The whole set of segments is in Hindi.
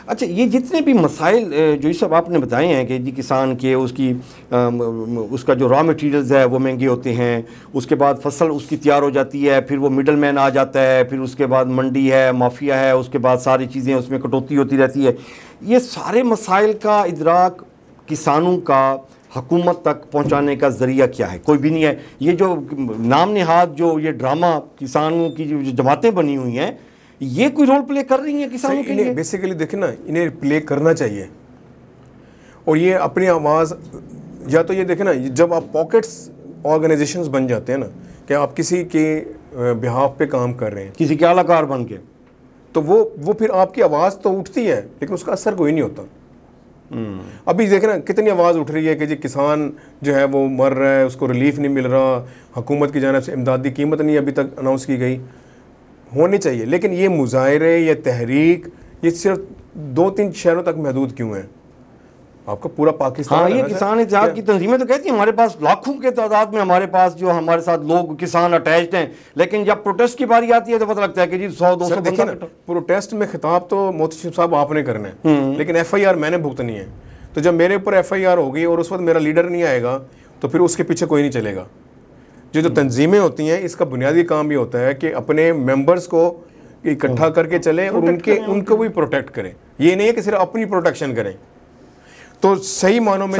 अच्छा, ये जितने भी मसाइल जो ये सब आपने बताए हैं कि जी किसान के उसका जो रॉ मटेरियल्स है वो महंगे होते हैं, उसके बाद फसल उसकी तैयार हो जाती है, फिर वो मिडल मैन आ जाता है, फिर उसके बाद मंडी है, माफिया है, उसके बाद सारी चीज़ें उसमें कटौती होती रहती है। ये सारे मसाइल का इदराक किसानों का हुकूमत तक पहुंचाने का ज़रिया क्या है? कोई भी नहीं है। ये जो नाम नेहाद जो ये ड्रामा किसानों की जो जमातें बनी हुई हैं, ये कोई रोल प्ले कर रही हैं किसानों के लिए? बेसिकली देखें ना, इन्हें प्ले करना चाहिए और ये अपनी आवाज़, या तो ये देखें ना, जब आप पॉकेट्स ऑर्गेनाइजेशंस बन जाते हैं ना कि आप किसी के बिहाफ पे काम कर रहे हैं, किसी के आलाकार बन के, तो वो फिर आपकी आवाज़ तो उठती है लेकिन उसका असर कोई नहीं होता। अभी देखें ना कितनी आवाज़ उठ रही है कि जी किसान जो है वो मर रहा है, उसको रिलीफ नहीं मिल रहा, हुकूमत की जानिब से इमदादी कीमत नहीं अभी तक अनाउंस की गई। होनी चाहिए, लेकिन ये मुजाहरे या तहरीक ये सिर्फ 2-3 शहरों तक महदूद क्यों है? आपका पूरा पाकिस्तान। हाँ, ये किसान इत्तेहाद की तंजीमें तो कहती हैं हमारे पास लाखों के तादाद में हमारे पास जो हमारे साथ लोग किसान अटैच्ड हैं, लेकिन जब प्रोटेस्ट की बारी आती है तो पता लगता है कि जी 100-200 बंदा। प्रोटेस्ट में खिताब तो मोहतसिब साहब आपने करना है, लेकिन FIR मैंने भुगतनी है। तो जब मेरे ऊपर FIR होगी और उस वक्त मेरा लीडर नहीं आएगा तो फिर उसके पीछे कोई नहीं चलेगा। जो तंजीमें होती हैं इसका बुनियादी काम ये होता है कि अपने मेंबर्स को इकट्ठा करके चलें और उनको भी प्रोटेक्ट करें। ये नहीं है कि सिर्फ अपनी प्रोटेक्शन करें। तो सही मानों में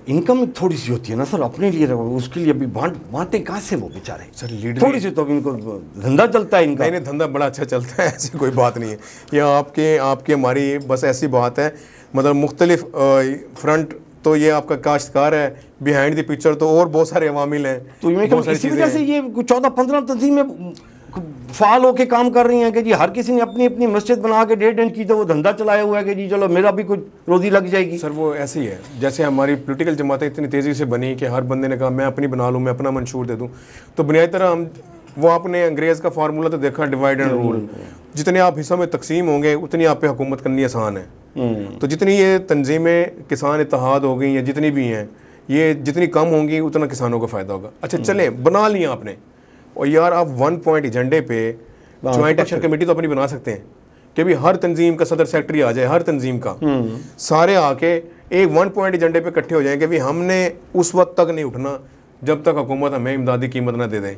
इनकम थोड़ी सी होती है ना सर अपने लिए, उसके लिए अभी बांटे कहाँ से वो बेचारे? सर लीडर थोड़ी सी तो इनको धंधा चलता है इनका। नहीं, धंधा बड़ा अच्छा चलता है, ऐसी कोई बात नहीं है। यह आपके हमारी बस ऐसी बात है, मतलब मुख्तलिफ फ्रंट, तो ये आपका काश्तकार है, बिहाइंड द पिक्चर तो और बहुत सारे अवामिल हैं। तो इसी वजह से ये 14-15 तंजीमें फाल होके काम कर रही हैं कि जी हर किसी ने अपनी अपनी मस्जिद बना के 1.5 इंच की तो वो धंधा चलाया हुआ है कि जी चलो मेरा भी कुछ रोजी लग जाएगी। सर वो ऐसे ही है जैसे हमारी पॉलिटिकल जमातें इतनी तेज़ी से बनी कि हर बंदे ने कहा मैं अपनी बना लूँ, मैं अपना मंशूर दे दूँ। तो बुनियादी तरह हम वो आपने अंग्रेज़ का फार्मूला तो देखा, डिवाइड एंड रूल। जितने आप हिस्सों में तकसीम होंगे उतनी आप पे हुकूमत करनी आसान है। तो जितनी ये तंजीमें किसान इत्तेहाद हो गई हैं, जितनी भी हैं, ये जितनी कम होंगी उतना किसानों को फ़ायदा होगा। अच्छा चले बना लिया आपने, और यार आप 1 पॉइंट एजेंडे पे ज्वाइंट एक्शन कमेटी तो अपनी बना सकते हैं कि भी हर तंजीम का सदर सेक्रेटरी आ जाए, हर तंजीम का सारे आके एक 1 पॉइंट एजेंडे पे इकट्ठे हो जाएं कि भी हमने उस वक्त तक नहीं उठना जब तक हुकूमत हमें इमदादी कीमत ना दे दे।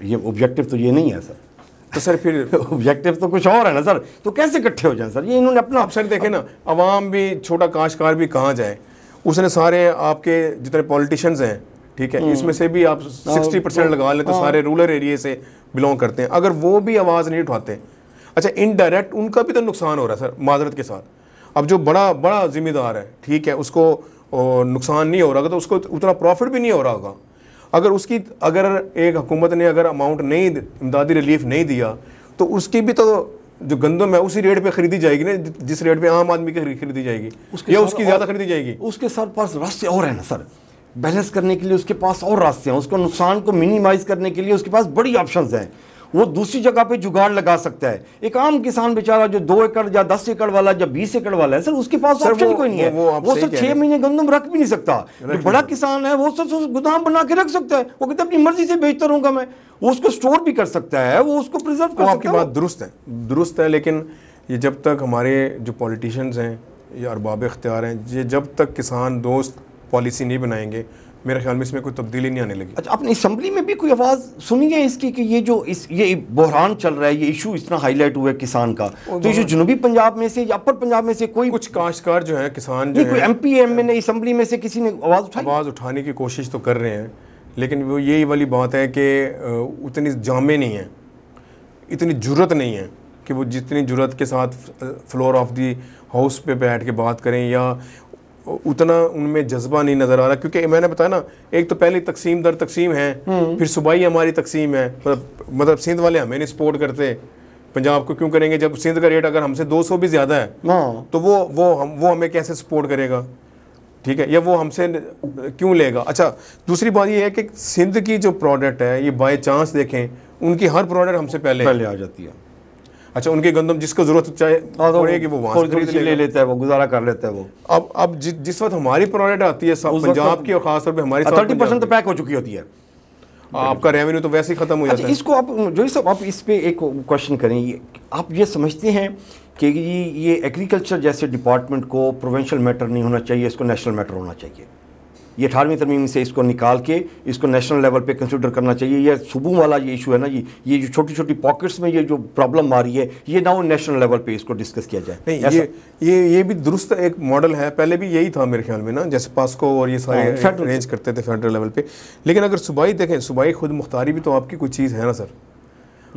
ये ऑब्जेक्टिव तो ये नहीं है सर। तो सर फिर ऑब्जेक्टिव तो कुछ और है ना सर। तो कैसे इकट्ठे हो जाएं सर? ये इन्होंने अपना, आप सर देखें ना, अवाम भी, छोटा काश्तकार भी कहाँ जाए? उसने सारे आपके जितने पॉलिटिशियंस हैं, ठीक है, इसमें से भी आप 60% लगा लें तो सारे रूरल एरिया से बिलोंग करते हैं। अगर वो भी आवाज़ नहीं उठाते, अच्छा इनडायरेक्ट उनका भी तो नुकसान हो रहा है सर, माजरत के साथ। अब जो बड़ा जिम्मेदार है, ठीक है, उसको नुकसान नहीं हो रहा तो उसको उतना प्रॉफिट भी नहीं हो रहा होगा। अगर एक हुकूमत ने अगर अमाउंट नहीं, इमदादी रिलीफ नहीं दिया तो उसकी भी तो जो गंदम है उसी रेट पे खरीदी जाएगी ना, जिस रेट पे आम आदमी की खरीदी जाएगी, या उसकी ज़्यादा खरीदी जाएगी। उसके सर पास रास्ते और है ना सर, बैलेंस करने के लिए उसके पास और रास्ते हैं, उसको नुकसान को मिनिमाइज करने के लिए उसके पास बड़ी ऑप्शंस हैं। वो दूसरी जगह पे जुगाड़ लगा सकता है। एक आम किसान बेचारा जो 2 एकड़ या 10 एकड़ वाला या 20 एकड़ वाला है सर, उसके पास ऑप्शन कोई नहीं है। वो सर 6 महीने गंदम रख भी नहीं सकता। बड़ा किसान है वो सर गोदाम बना के रख सकता है, वो कहते अपनी मर्जी से बेचता रहूंगा मैं, वो उसको स्टोर भी कर सकता है, वो उसको प्रिजर्व कर सकता है। आपकी बात दुरुस्त है, लेकिन ये जब तक हमारे जो पॉलिटिशियंस हैं या अरबाब इख्तियार हैं, ये जब तक किसान दोस्त पॉलिसी नहीं बनाएंगे, मेरे ख्याल में इसमें कोई तब्दीली नहीं आने लगी। अच्छा, आपने असम्बली में भी कोई आवाज़ सुनी है इसकी कि ये जो ये बहरान चल रहा है, ये इशू इतना हाईलाइट हुआ है किसान का, तो ये जो जनूबी पंजाब में से या अपर पंजाब में से कोई कुछ काश्तकार जो है, किसान जो है, कोई MP MNA असम्बली में से किसी ने आवाज़ उठाने की कोशिश तो कर रहे हैं, लेकिन वो यही वाली बात है कि उतनी जामे नहीं है, इतनी जुर्रत नहीं है कि वो जितनी जुर्रत के साथ फ्लोर ऑफ दी हाउस पे बैठ के बात करें, या उतना उनमें जज्बा नहीं नज़र आ रहा। क्योंकि मैंने बताया ना, एक तो पहले तकसीम दर तकसीम है, फिर सूबाई हमारी तकसीम है, मतलब सिंध वाले हमें नहीं सपोर्ट करते, पंजाब को क्यों करेंगे जब सिंध का रेट अगर हमसे 200 भी ज़्यादा है तो वो हमें कैसे सपोर्ट करेगा, ठीक है, या वो हमसे क्यों लेगा। अच्छा दूसरी बात ये है कि सिंध की जो प्रोडक्ट है, ये बाई चांस देखें उनकी हर प्रोडक्ट हमसे पहले आ जाती है। अच्छा उनकी गंदम जिसको जरूरत चाहे पड़ेगी वो वहाँ से ले लेता है, वो गुजारा कर लेता है। वो अब जिस वक्त हमारी प्रोडक्ट आती है पंजाब की, और खासतौर पे हमारी 30% तो पैक हो चुकी होती है। आपका रेवेन्यू तो वैसे ही खत्म हो जाता है। इसको आप जो साहब आप इस पे एक क्वेश्चन करें, आप ये समझते हैं कि ये एग्रीकल्चर जैसे डिपार्टमेंट को प्रोविंशियल मैटर नहीं होना चाहिए, इसको नेशनल मैटर होना चाहिए? ये 18वीं तरमीम से इसको निकाल के इसको नेशनल लेवल पे कंसिडर करना चाहिए? ये सूबों वाला ये इशू है ना, ये जो छोटी छोटी पॉकेट्स में ये जो प्रॉब्लम आ रही है, ये ना वो नेशनल लेवल पे इसको डिस्कस किया जाए? नहीं, ये भी दुरुस्त एक मॉडल है, पहले भी यही था मेरे ख्याल में ना, जैसे पास्को और ये सारे अरेंज करते थे फेडरल लेवल पे। लेकिन अगर सूबाई देखें, सूबाई खुद मुख्तारी भी तो आपकी कोई चीज़ है ना सर।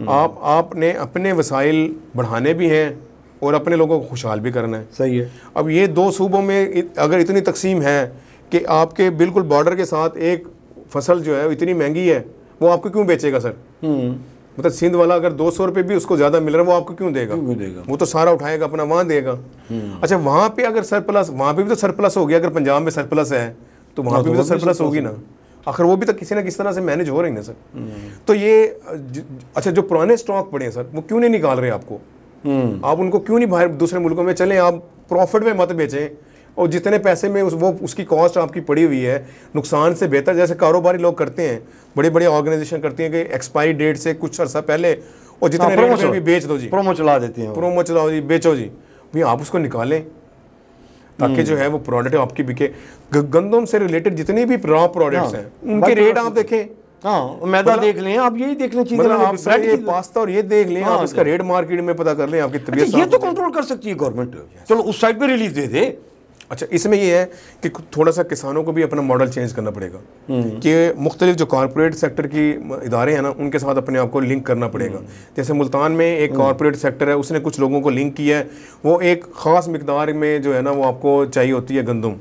आपने अपने वसाइल बढ़ाने भी हैं और अपने लोगों को खुशहाल भी करना है। सही है। अब ये दो सूबों में अगर इतनी तकसीम है कि आपके बिल्कुल बॉर्डर के साथ एक फसल जो है इतनी महंगी है, वो आपको क्यों बेचेगा सर? मतलब सिंध वाला अगर 200 रुपये भी उसको ज़्यादा मिल रहा है, वो आपको क्यों देगा? वो तो सारा उठाएगा अपना, वहाँ देगा। अच्छा, वहाँ पे अगर सरप्लस, वहाँ पे भी तो सरप्लस हो गया। अगर पंजाब में सरप्लस है तो वहाँ पे भी तो सरप्लस होगी ना। आखिर वो भी तो किसी ना किसी तरह से मैनेज हो रही है सर। तो ये अच्छा, जो पुराने स्टॉक पड़े हैं सर, वो क्यों नहीं निकाल रहे आपको? आप उनको क्यों नहीं बाहर दूसरे मुल्कों में चलें, आप प्रॉफिट में मत बेचें, और जितने पैसे में उसकी कॉस्ट आपकी पड़ी हुई है, नुकसान से बेहतर जैसे कारोबारी लोग करते हैं, बड़े बड़े ऑर्गेनाइजेशन करती हैं कि एक्सपायरी डेट से कुछ अर्सा पहले और जितने रेट में भी बेच दो जी, प्रोमो चला देते हैं, प्रोमो चलाओ जी, बेचो जी भैया, आप उसको निकालें ताकि जो है वो प्रोडक्ट आपकी बिके। गंदम से रिलेटेड जितने भी रॉ प्रोडक्ट्स हैं उनके रेट आप देखें। हाँ, मैदा देख लें, आप यही देख लें चीजें, मतलब आप ये पास्ता और ये देख लें, आप इसका रेट मार्केट में पता कर लें, आपकी तबीयत ये तो कंट्रोल कर सकती है गवर्नमेंट। चलो उस साइड पे रिलीफ दे दे। अच्छा, इसमें ये है कि थोड़ा सा किसानों को भी अपना मॉडल चेंज करना पड़ेगा कि मुख्तलिफ जो कॉर्पोरेट सेक्टर की इदारे हैं ना, उनके साथ अपने आप को लिंक करना पड़ेगा। जैसे मुल्तान में एक कॉर्पोरेट सेक्टर है, उसने कुछ लोगों को लिंक किया है, वो एक ख़ास मिकदार में जो है ना वो आपको चाहिए होती है गंदम,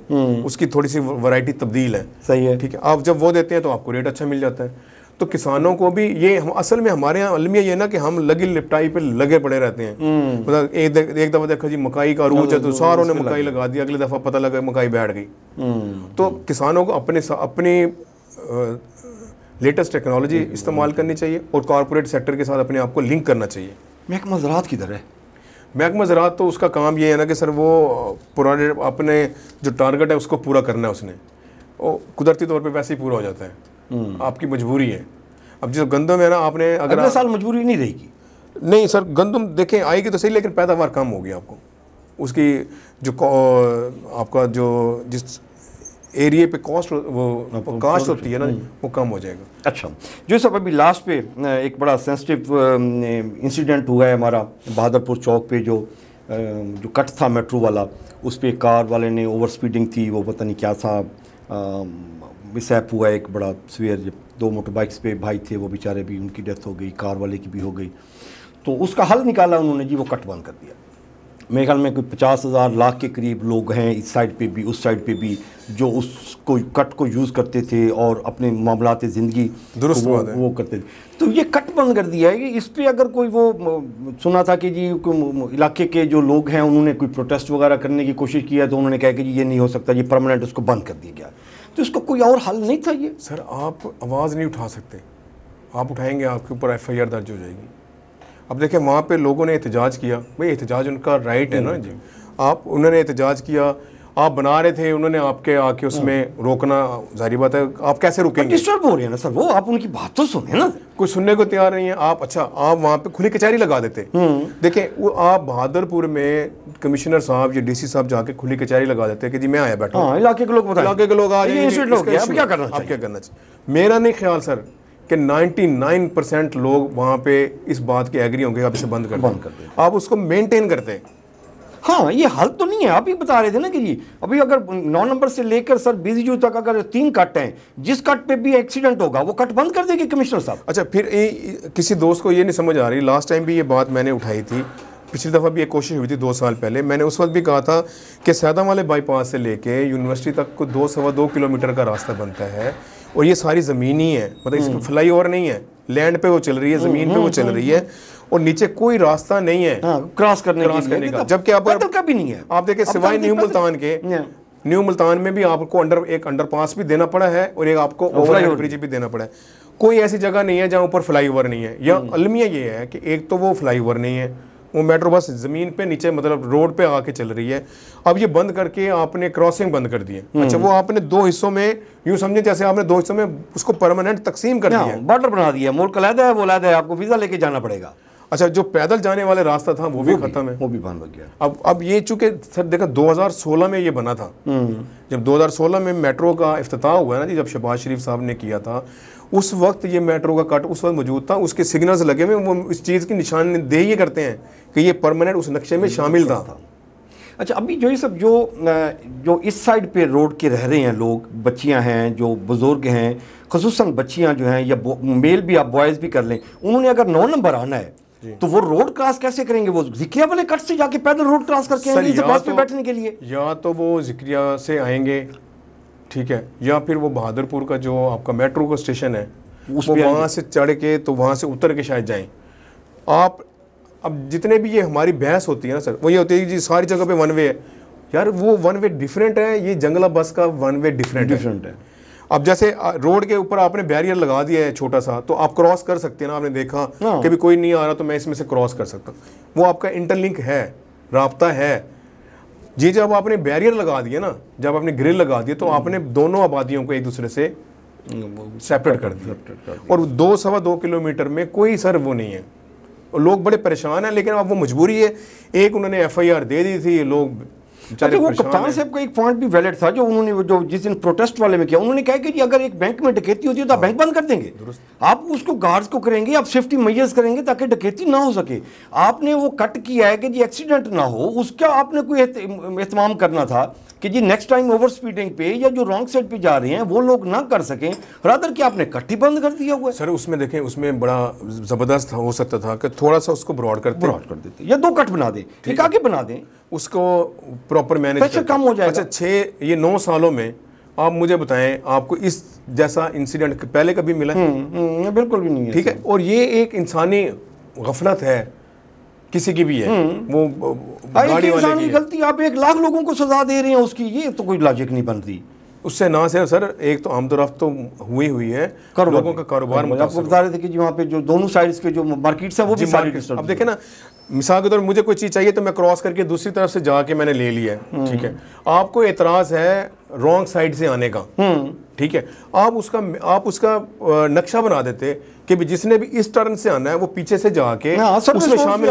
उसकी थोड़ी सी वैरायटी तब्दील है। सही है, ठीक है। आप जब वो देते हैं तो आपको रेट अच्छा मिल जाता है। तो किसानों को भी ये असल में हमारे यहाँ अलमिया ये ना कि हम लगी लिपटाई पे लगे पड़े रहते हैं। मतलब एक दफ़ा देखा जी मकाई का अरूज है तो सारों ने मकाई लगा दी, अगली दफ़ा पता लगा मकाई बैठ गई। तो किसानों को अपनी लेटेस्ट टेक्नोलॉजी इस्तेमाल करनी चाहिए और कॉर्पोरेट सेक्टर के साथ अपने आप को लिंक करना चाहिए। महकमा ज़राअत किधर है? महकमा ज़राअत तो उसका काम ये है ना कि सर वो पुराने अपने जो टारगेट है उसको पूरा करना है उसने, वो कुदरती तौर पर वैसे ही पूरा हो जाता है। आपकी मजबूरी है। अब जो गंदम है ना, आपने अगर अगले साल मजबूरी नहीं रहेगी। नहीं सर, गंदम देखें आएगी तो सही, लेकिन पैदावार कम होगी आपको। उसकी जो आपका जो जिस एरिया पे कॉस्ट होती है ना, वो कम हो जाएगा। अच्छा जो सब अभी लास्ट पे एक बड़ा सेंसिटिव इंसिडेंट हुआ है हमारा बहादुरपुर चौक पे, जो कट था मेट्रो वाला, उस पर कार वाले ने ओवर स्पीडिंग थी, वो पता नहीं क्या था, मिसहैप हुआ एक बड़ा सवेर, जब 2 मोटर बाइक्स पे भाई थे, वो बेचारे भी, उनकी डेथ हो गई, कार वाले की भी हो गई। तो उसका हल निकाला उन्होंने जी, वो कट बंद कर दिया। मेरे ख्याल में कोई 50,000 लाख के करीब लोग हैं इस साइड पे भी उस साइड पे भी, जो उसको कट को यूज़ करते थे और अपने मामलात ज़िंदगी दुरुस्त वो करते थे। तो ये कट बंद कर दिया है कि इस पर अगर कोई वो सुना था कि जी इलाके के जो लोग हैं उन्होंने कोई प्रोटेस्ट वगैरह करने की कोशिश किया, तो उन्होंने कहा कि जी ये नहीं हो सकता, ये परमानेंट उसको बंद कर दिया गया। तो इसका कोई और हल नहीं था ये? सर आप आवाज़ नहीं उठा सकते, आप उठाएंगे आपके ऊपर FIR दर्ज हो जाएगी। अब देखें वहाँ पे लोगों ने एहतजाज किया, भाई एहतजाज उनका राइट है ना जी। उन्होंने एहतजाज किया, आप बना रहे थे, उन्होंने आपके आके उसमें रोकना, जाहिर बात है आप कैसे रुकेंगे? डिस्टर्ब हो रही है ना सर वो, आप उनकी बात तो सुने ना। कोई सुनने को तैयार नहीं है। आप आप वहाँ पे खुली कचहरी लगा देते। देखें वो आप बहादुरपुर में कमिश्नर साहब या DC साहब जाके खुली कचहरी लगा देते कि जी मैं आया बैठा, इलाके के लोग आ जाएंगे, क्या करना चाहिए? मेरा नहीं ख्याल सर कि 99% लोग वहाँ पे इस बात के एग्री होंगे आप इसे बंद कर दें, आप उसको मेंटेन करते हैं। हाँ, ये हल तो नहीं है। आप ही बता रहे थे ना कि जी अभी अगर 9 नंबर से लेकर सर BZU तक अगर 3 कट हैं, जिस कट पे भी एक्सीडेंट होगा वो कट बंद कर देगी कमिश्नर साहब। अच्छा, फिर किसी दोस्त को ये नहीं समझ आ रही, लास्ट टाइम भी ये बात मैंने उठाई थी, पिछली दफ़ा भी एक कोशिश हुई थी 2 साल पहले, मैंने उस वक्त भी कहा था कि सैदा वाले बाईपास से लेके यूनिवर्सिटी तक को 2-2.25 किलोमीटर का रास्ता बनता है और ये सारी ज़मीन ही है, मतलब इसमें फ्लाई ओवर नहीं है, लैंड पे वो चल रही है, ज़मीन पे वो चल रही है और नीचे कोई रास्ता नहीं है क्रॉस करने का, जबकि आप कभी नहीं है। आप देखिए सिवाय न्यू मुल्तान के, न्यू मुल्तान में भी आपको एक अंडरपास भी देना पड़ा है और एक आपको ओवरहेड ब्रिज भी देना पड़ा है। कोई ऐसी जगह नहीं है जहाँ ऊपर फ्लाई ओवर नहीं है। या अलमिया ये है कि एक तो वो फ्लाई ओवर नहीं है, वो मेट्रो बस ज़मीन पे नीचे मतलब रोड पे आके चल रही है। अब ये बंद करके आपने क्रॉसिंग बंद कर दी है। अच्छा, वो आपने 2 हिस्सों में, यूँ समझे जैसे आपने 2 हिस्सों में उसको परमानेंट तकसीम कर दिया, बॉर्डर बना दिया, मुल्क अलहदा है, वो अलहदा है, आपको वीज़ा लेके जाना पड़ेगा। अच्छा, जो पैदल जाने वाला रास्ता था वो भी खत्म है, वो भी बंद हो गया। अब ये चूंकि सर देखा 2016 में ये बना था, जब 2016 में मेट्रो का इफ्तिताह हुआ ना जी, जब शहबाज शरीफ साहब ने किया था, उस वक्त ये मेट्रो का कट उस वक्त मौजूद था, उसके सिग्नल्स लगे हुए, वो इस चीज़ की निशानदेही करते हैं कि ये परमानेंट उस नक्शे में शामिल था। अच्छा, अभी जो ये सब जो इस साइड पे रोड के रह रहे हैं लोग, बच्चियां हैं, जो बुजुर्ग हैं, खुसूसन बच्चियां जो हैं, या मेल भी आप बॉयज़ भी कर लें, उन्होंने अगर 9 नंबर आना है तो वो रोड क्रॉस कैसे करेंगे? वो जिक्रिया वाले कट से जाके पैदल रोड क्रॉस करके आएंगे इस बस पे बैठने के लिए? या तो वो जिक्रिया से आएंगे, ठीक है, या फिर वो बहादुरपुर का जो आपका मेट्रो का स्टेशन है वो वहाँ से चढ़ के तो वहाँ से उतर के शायद जाएं। आप अब जितने भी ये हमारी बहस होती है ना सर, वो ये होती है कि जी सारी जगह पे वन वे है। यार वो वन वे डिफरेंट है, ये जंगला बस का वन वे डिफरेंट है। अब जैसे रोड के ऊपर आपने बैरियर लगा दिया है छोटा सा, तो आप क्रॉस कर सकते हैं ना, आपने देखा कि भी कोई नहीं आ रहा तो मैं इसमें से क्रॉस कर सकता हूँ, वो आपका इंटरलिंक है, राब्ता है। जी जब आपने बैरियर लगा दिया ना, जब आपने ग्रिल लगा दिया, तो आपने दोनों आबादियों को एक दूसरे से सेपरेट कर दिया, और 2-2.25 किलोमीटर में कोई सर वो नहीं है, और लोग बड़े परेशान हैं। लेकिन अब वो मजबूरी है, एक उन्होंने FIR दे दी थी, लोग। अच्छा, वो कप्तान साहब का एक पॉइंट भी वैलिड था जो उन्होंने जो जिस दिन प्रोटेस्ट वाले में किया, उन्होंने कहा कि अगर एक बैंक में डकैती होती है तो आप बैंक बंद कर देंगे, आप उसको गार्ड्स को करेंगे, आप सेफ्टी मेजर्स करेंगे ताकि डकैती ना हो सके। आपने वो कट किया है कि जी एक्सीडेंट ना हो, उसका आपने कोई एहतमाम करना था कि जी नेक्स्ट टाइम ओवर स्पीडिंग पे या जो रॉन्ग साइड पे जा रहे हैं वो लोग ना कर सकें, रादर कि आपने कट ही बंद कर दिया हुआ है। सर उसमें देखें, उसमें बड़ा ज़बरदस्त हो सकता था कि थोड़ा सा उसको ब्रॉड कर देते या 2 कट बना दें, एक आगे बना दें, उसको प्रॉपर मैनेज कम हो जाएगा। अच्छा, 9 सालों में आप मुझे बताएं, आपको इस जैसा इंसिडेंट पहले कभी मिला? बिल्कुल भी नहीं है, ठीक है। और ये एक इंसानी गफलत है, किसी की भी है, वो गाड़ी वाले की गलती, आप 1 लाख लोगों को सजा दे रहे हैं उसकी, ये तो कोई लॉजिक नहीं बनती। उससे ना सिर्फ सर एक तो आमदोरफ्त तो हुई है, लोगों का कारोबार आपको बता रहे थे कि जी वहाँ पे जो दोनों साइड्स के जो मार्केट्स हैं वो भी सारी डिस्टर्ब। अब देखें ना, मिसाल के तौर पर मुझे कोई चीज़ चाहिए तो मैं क्रॉस करके दूसरी तरफ से जाके मैंने ले लिया है, ठीक है। आपको एतराज़ है रॉन्ग साइड से आने का, ठीक है, आप उसका नक्शा बना देते कि भी जिसने भी इस टर्न से आना है वो पीछे से जाके उसमें शामिल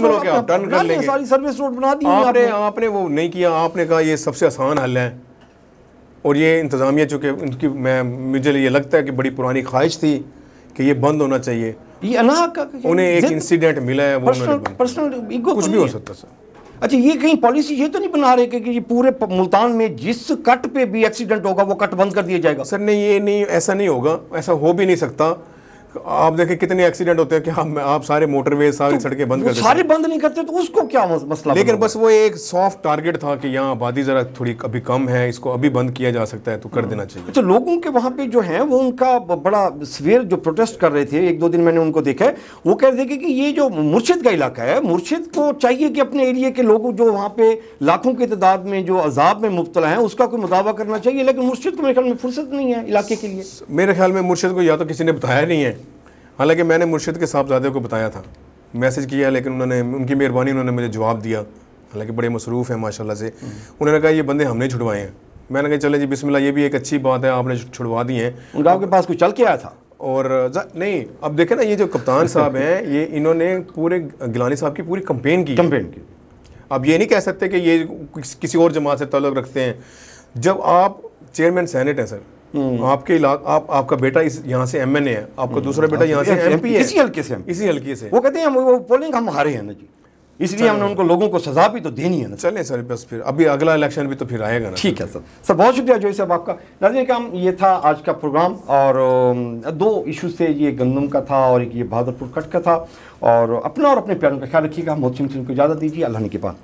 होकर आप टर्न कर लेंगे। सारी सर्विस रोड बना दी आपने वो नहीं किया, आपने कहा ये सबसे आसान हल है। और ये इंतज़ामिया चूँकि उनकी मुझे ये लगता है कि बड़ी पुरानी ख्वाहिश थी कि ये बंद होना चाहिए, ये उन्हें एक इंसिडेंट मिला है, वो पर्सनल ईगो कुछ भी हो सकता सर। अच्छा, ये कहीं पॉलिसी ये तो नहीं बना रहे कि ये पूरे मुल्तान में जिस कट पे भी एक्सीडेंट होगा वो कट बंद कर दिया जाएगा? सर नहीं, ये नहीं, ऐसा नहीं होगा, ऐसा हो भी नहीं सकता। आप देखें कितने एक्सीडेंट होते हैं कि आप सारे मोटरवे सारी सड़कें बंद कर देते हैं, सारे बंद नहीं करते तो उसको क्या मसला? लेकिन बस वो एक सॉफ्ट टारगेट था कि यहाँ आबादी जरा थोड़ी अभी कम है, इसको अभी बंद किया जा सकता है तो कर देना चाहिए। अच्छा, लोगों के वहाँ पे जो है वो उनका बड़ा सवेर जो प्रोटेस्ट कर रहे थे, 1-2 दिन मैंने उनको देखा है, वो कह रहे थे कि ये जो मुर्शिद का इलाका है, मुर्शिद को चाहिए कि अपने एरिया के लोग जो वहाँ पे लाखों की तादाद में जो अजाब में मुब्तला है उसका कोई मुदावा करना चाहिए, लेकिन मुर्शिद को मेरे ख्याल में फुर्सत नहीं है इलाके के लिए। मेरे ख्याल में मुर्शिद को या तो किसी ने बताया नहीं है, हालांकि मैंने मुर्शिद के साहबजादे को बताया था, मैसेज किया, लेकिन उन्होंने, उनकी मेहरबानी, उन्होंने मुझे जवाब दिया, हालांकि बड़े मसरूफ़ हैं माशाल्लाह से। उन्होंने कहा ये बंदे हमने छुड़वाए हैं। मैंने कहा चले जी बिस्मिल्लाह, ये भी एक अच्छी बात है, आपने छुड़वा दिए हैं। गाँव के पास कोई चल के आया था और नहीं, अब देखें ना, ये जो कप्तान साहब हैं, ये इन्होंने पूरे गिलानी साहब की पूरी कंपेन की। अब ये नहीं कह सकते कि ये किसी और जमात से ताल्लुक़ रखते हैं। जब आप चेयरमैन सेनेट हैं सर, आपके आपका बेटा यहाँ से MNA है, आपका दूसरा बेटा यहाँ से MP है, इसी हल्के से वो कहते हैं वो पोलिंग हम हारे हैं ना जी, इसलिए हमने उनको लोगों को सज़ा भी तो देनी है ना। चलें सर, बस फिर अभी अगला इलेक्शन भी तो फिर आएगा ना। ठीक है सर, बहुत शुक्रिया जोई साहब आपका। नाज़रीन काम, ये था आज का प्रोग्राम, और 2 इशूज़ थे, ये गंदम का था और एक ये बहादुरपुर कट का था। और अपना और अपने प्यारों का ख्याल रखिएगा। मोहसिन को इजाज़त दीजिए, अल्लाह ने के पास।